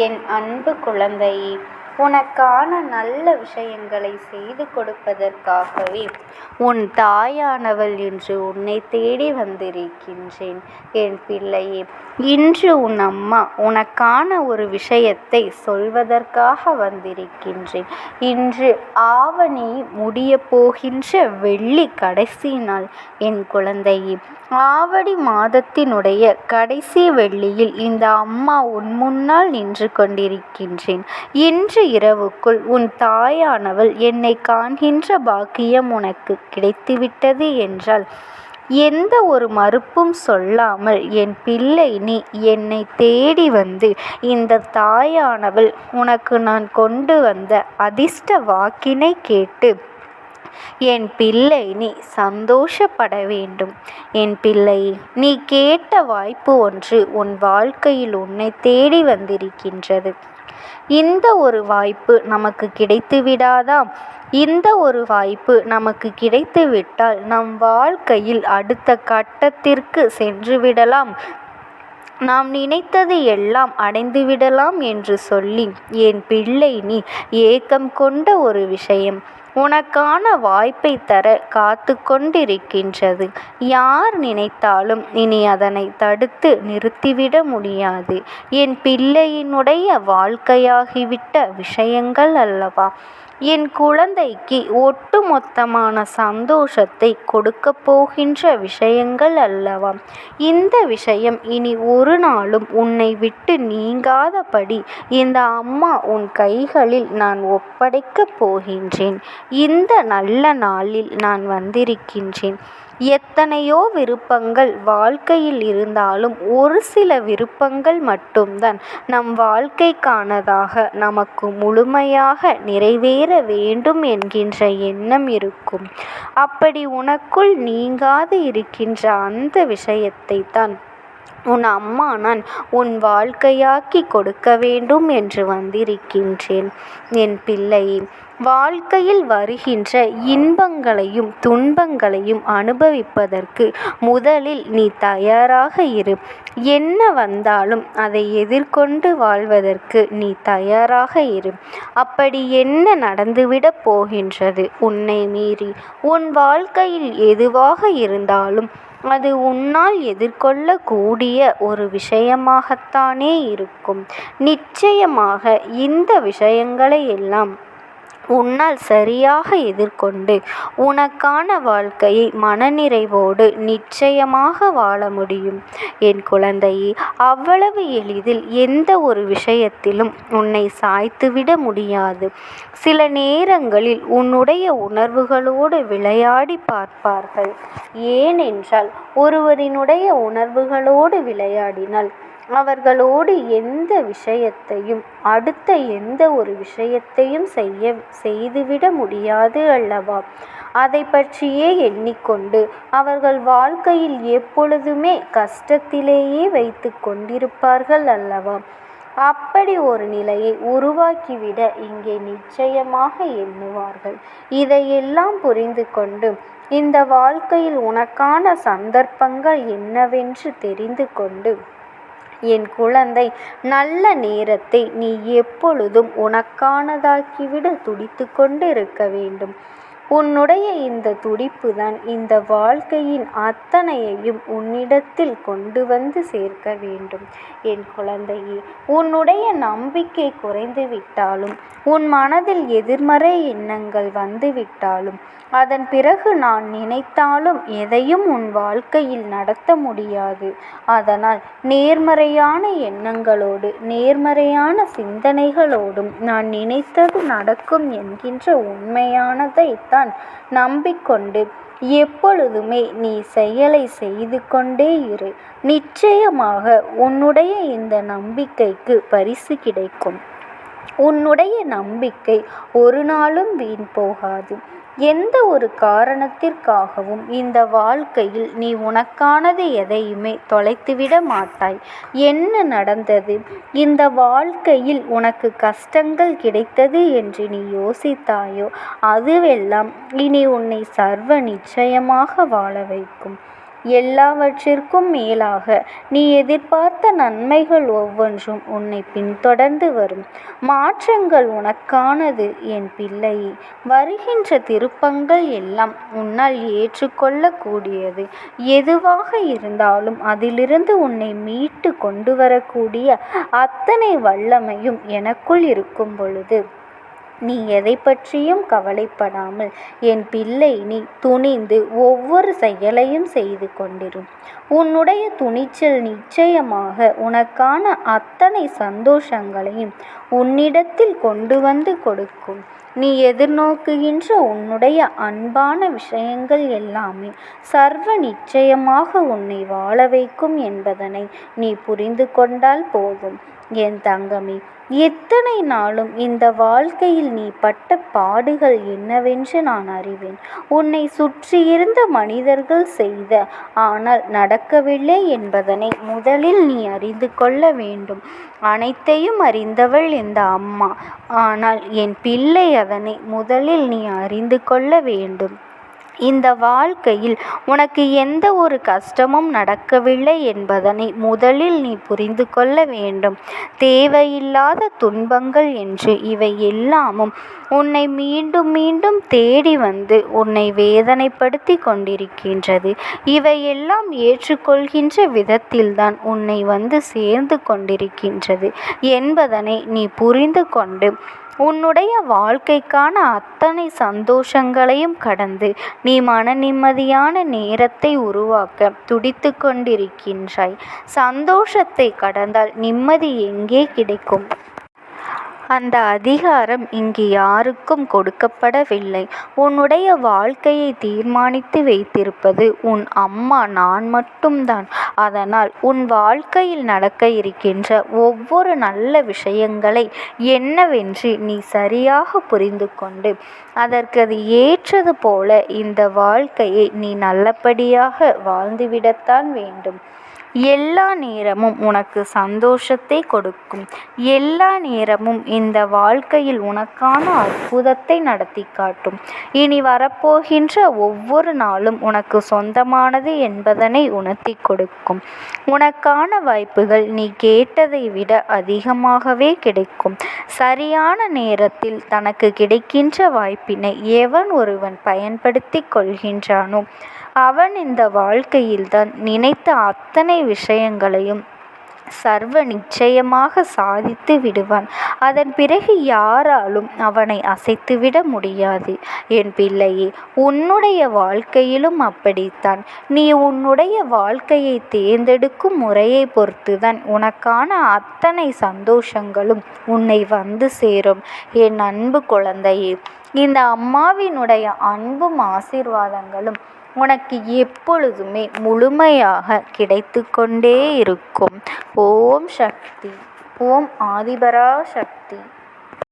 என் அன்பு குழந்தையே, உனக்கான நல்ல விஷயங்களை செய்து கொடுப்பதற்காகவே உன் தாயானவள் இன்று உன்னை தேடி வந்திருக்கின்றேன். என் பிள்ளையே, இன்று உன் அம்மா உனக்கான ஒரு விஷயத்தை சொல்வதற்காக வந்திருக்கின்றேன். இன்று ஆவணி முடிய போகின்ற வெள்ளி கடைசி நாள். என் குழந்தையே, ஆவணி மாதத்தினுடைய கடைசி வெள்ளியில் இந்த அம்மா உன் முன்னால் நின்று கொண்டிருக்கின்றேன். இன்று இரவுக்குள் உன் தாயானவள் என்னை காண்கின்ற பாக்கியம் உனக்கு கிடைத்துவிட்டது என்றால் எந்த ஒரு மறுப்பும் சொல்லாமல் என் பிள்ளை நீ என்னை தேடி வந்து இந்த தாயானவள் உனக்கு நான் கொண்டு வந்த அதிர்ஷ்ட வாக்கினை கேட்டு என் பிள்ளை நீ சந்தோஷப்பட வேண்டும். என் பிள்ளை, நீ கேட்ட வாய்ப்பு ஒன்று உன் வாழ்க்கையில் உன்னை தேடி வந்திருக்கின்றது. இந்த ஒரு வாய்ப்பு நமக்கு கிடைத்து விடாதா? இந்த ஒரு வாய்ப்பு நமக்கு கிடைத்துவிட்டால் நம் வாழ்க்கையில் அடுத்த கட்டத்திற்கு சென்று விடலாம், நாம் நினைத்தது எல்லாம் அடைந்துவிடலாம் என்று சொல்லி என் பிள்ளை நீ ஏக்கம் கொண்ட ஒரு விஷயம் உனக்கான வாய்ப்பை தர காத்து கொண்டிருக்கின்றது. யார் நினைத்தாலும் இனி அதனை தடுத்து நிறுத்திவிட முடியாது. என் பிள்ளையினுடைய வாழ்க்கையாகிவிட்ட விஷயங்கள் அல்லவா, என் குழந்தைக்கு ஒட்டுமொத்தமான சந்தோஷத்தை கொடுக்க போகின்ற விஷயங்கள் அல்லவா. இந்த விஷயம் இனி ஒரு நாளும் உன்னை விட்டு நீங்காதபடி இந்த அம்மா உன் கைகளில் நான் ஒப்படைக்கப் போகின்றேன். இந்த நல்ல நாளில் நான் வந்திருக்கின்றேன். எத்தனையோ விருப்பங்கள் வாழ்க்கையில் இருந்தாலும் ஒரு சில விருப்பங்கள் மட்டும்தான் நம் வாழ்க்கைக்கானதாக நமக்கு முழுமையாக நிறைவேற வேண்டும் என்கின்ற எண்ணம் இருக்கும். அப்படி உனக்குள் நீங்காது இருக்கின்ற அந்த விஷயத்தை தான் உன் அம்மா நான் உன் வாழ்க்கையாக்கி கொடுக்க வேண்டும் என்று வந்திருக்கின்றேன். என் பிள்ளையே, வாழ்க்கையில் வருகின்ற இன்பங்களையும் துன்பங்களையும் அனுபவிப்பதற்கு முதலில் நீ தயாராக இரு. என்ன வந்தாலும் அதை எதிர்கொண்டு வாழ்வதற்கு நீ தயாராக இரு. அப்படி என்ன நடந்துவிடப் போகின்றது? உன்னை மீறி உன் வாழ்க்கையில் எதுவாக இருந்தாலும் அது உன்னால் எதிர்கொள்ளக்கூடிய ஒரு விஷயமாகத்தானே இருக்கும். நிச்சயமாக இந்த விஷயங்களை எல்லாம் உன்னால் சரியாக எதிர்கொண்டு உனக்கான வாழ்க்கையை மனநிறைவோடு நிச்சயமாக வாழ முடியும். என் குழந்தையே, அவ்வளவு எளிதில் எந்த ஒரு விஷயத்திலும் உன்னை சாய்த்துவிட முடியாது. சில நேரங்களில் உன்னுடைய உணர்வுகளோடு விளையாடி பார்ப்பார்கள். ஏனென்றால் ஒருவரினுடைய உணர்வுகளோடு விளையாடினால் அவர்களோடு எந்த விஷயத்தையும் அடுத்த எந்த ஒரு விஷயத்தையும் செய்துவிட முடியாது அல்லவா. அதை பற்றியே எண்ணிக்கொண்டு அவர்கள் வாழ்க்கையில் எப்பொழுதுமே கஷ்டத்திலேயே வைத்து கொண்டிருப்பார்கள் அல்லவா. அப்படி ஒரு நிலையை உருவாக்கிவிட இங்கே நிச்சயமாக எண்ணுவார்கள். இதையெல்லாம் புரிந்து கொண்டு இந்த வாழ்க்கையில் உனக்கான சந்தர்ப்பங்கள் என்னவென்று தெரிந்து கொண்டு என் குழந்தை, நல்ல நேரத்தை நீ எப்பொழுதும் உனக்கானதாக்கிவிட துடித்து கொண்டு இருக்க வேண்டும். உன்னுடைய இந்த துடிப்பு தான் இந்த வாழ்க்கையின் அத்தனையையும் உன்னிடத்தில் கொண்டு வந்து சேர்க்க வேண்டும். என் குழந்தையே, உன்னுடைய நம்பிக்கை குறைந்து விட்டாலும் உன் மனதில் எதிர்மறை எண்ணங்கள் வந்துவிட்டாலும் அதன் பிறகு நான் நினைத்தாலும் எதையும் உன் வாழ்க்கையில் நடத்த முடியாது. அதனால் நேர்மறையான எண்ணங்களோடு நேர்மறையான சிந்தனைகளோடும் நான் நினைத்தது நடக்கும் என்கின்ற உண்மையானதை தான் நம்பிக்கொண்டு எப்பொழுதுமே நீ செயலை செய்து கொண்டே இரு. நிச்சயமாக உன்னுடைய இந்த நம்பிக்கைக்கு பரிசு கிடைக்கும். உன்னுடைய நம்பிக்கை ஒரு நாளும் வீண் போகாது. எந்த ஒரு காரணத்திற்காகவும் இந்த வாழ்க்கையில் நீ உனக்கானது எதையுமே தொலைத்துவிட மாட்டாய். என்ன நடந்தது? இந்த வாழ்க்கையில் உனக்கு கஷ்டங்கள் கிடைத்தது என்று நீ யோசித்தாயோ அதுவெல்லாம் இனி உன்னை சர்வ நிச்சயமாக வாழ வைக்கும். எல்லாவற்றிற்கும் மேலாக நீ எதிர்பார்த்த நன்மைகள் ஒவ்வொன்றும் உன்னை பின்தொடர்ந்து வரும். மாற்றங்கள் உனக்கானது என் பிள்ளையே. வருகின்ற திருப்பங்கள் எல்லாம் உன்னால் ஏற்றுக்கொள்ளக்கூடியது. எதுவாக இருந்தாலும் அதிலிருந்து உன்னை மீட்டு கொண்டு வரக்கூடிய அத்தனை வல்லமையும் எனக்குள் இருக்கும் பொழுது நீ எதை பற்றியும் கவலைப்படாமல் என் பிள்ளை நீ துணிந்து ஒவ்வொரு செயலையும் செய்து கொண்டிரும். உன்னுடைய துணிச்சல் நிச்சயமாக உனக்கான அத்தனை சந்தோஷங்களையும் உன்னிடத்தில் கொண்டு வந்து கொடுக்கும். நீ எதிர்நோக்குகின்ற உன்னுடைய அன்பான விஷயங்கள் எல்லாமே சர்வ நிச்சயமாக உன்னை வாழ வைக்கும் என்பதனை நீ புரிந்து கொண்டால் போதும். என் தங்கமே, எத்தனை நாளும் இந்த வாழ்க்கையில் நீ பட்ட பாடுகள் என்னவென்று நான் அறிவேன். உன்னை சுற்றியிருந்த மனிதர்கள் செய்த ஆனால் நடக்கவில்லை என்பதனை முதலில் நீ அறிந்து கொள்ள வேண்டும். அனைத்தையும் அறிந்தவள் இந்த அம்மா. ஆனால் என் பிள்ளை அதனை முதலில் நீ அறிந்து கொள்ள வேண்டும். இந்த வாழ்க்கையில் உனக்கு எந்த ஒரு கஷ்டமும் நடக்கவில்லை என்பதனை முதலில் நீ புரிந்து கொள்ள வேண்டும். தேவையில்லாத துன்பங்கள் என்று இவை எல்லாமும் உன்னை மீண்டும் மீண்டும் தேடி வந்து உன்னை வேதனைப்படுத்தி கொண்டிருக்கின்றது. இவையெல்லாம் ஏற்றுக்கொள்கின்ற விதத்தில்தான் உன்னை வந்து சேர்ந்து கொண்டிருக்கின்றது என்பதனை நீ புரிந்து கொண்டு உன்னுடைய வாழ்க்கைக்கான அத்தனை சந்தோஷங்களையும் கடந்து நீ மன நிம்மதியான நேரத்தை உருவாக்க துடித்து கொண்டிருக்கின்றாய். சந்தோஷத்தை கடந்தால் நிம்மதி எங்கே கிடைக்கும்? அந்த அதிகாரம் இங்கு யாருக்கும் கொடுக்கப்படவில்லை. உன்னுடைய வாழ்க்கையை தீர்மானித்து வைத்திருப்பது உன் அம்மா நான் மட்டும்தான். அதனால் உன் வாழ்க்கையில் நடக்க இருக்கின்ற ஒவ்வொரு நல்ல விஷயங்களை என்னவென்று நீ சரியாக புரிந்து கொண்டு அதற்கு அது ஏற்றது போல இந்த வாழ்க்கையை நீ நல்லபடியாக வாழ்ந்துவிடத்தான் வேண்டும். எல்லா நேரமும் உனக்கு சந்தோஷத்தை கொடுக்கும். எல்லா நேரமும் இந்த வாழ்க்கையில் உனக்கான அற்புதத்தை நடத்தி காட்டும். இனி வரப்போகின்ற ஒவ்வொரு நாளும் உனக்கு சொந்தமானது என்பதனை உணர்த்தி கொடுக்கும். உனக்கான வாய்ப்புகள் நீ கேட்டதை விட அதிகமாகவே கிடைக்கும். சரியான நேரத்தில் தனக்கு கிடைக்கின்ற வாய்ப்பினை எவன் ஒருவன் பயன்படுத்தி கொள்கின்றானோ அவன் இந்த வாழ்க்கையில்தான் நினைத்த அத்தனை விஷயங்களையும் சர்வ நிச்சயமாக சாதித்து விடுவான். அதன் பிறகு யாராலும் அவனை அசைத்துவிட முடியாது. என் பிள்ளையே, உன்னுடைய வாழ்க்கையிலும் அப்படித்தான். நீ உன்னுடைய வாழ்க்கையை தேர்ந்தெடுக்கும் முறையை பொறுத்துதான் உனக்கான அத்தனை சந்தோஷங்களும் உன்னை வந்து சேரும். என் அன்பு குழந்தையே, இந்த அம்மாவினுடைய அன்பும் ஆசீர்வாதங்களும் உனக்கு எப்பொழுதுமே முழுமையாக கிடைத்து கொண்டே இருக்கும். ஓம் சக்தி. ஓம் ஆதிபரா சக்தி.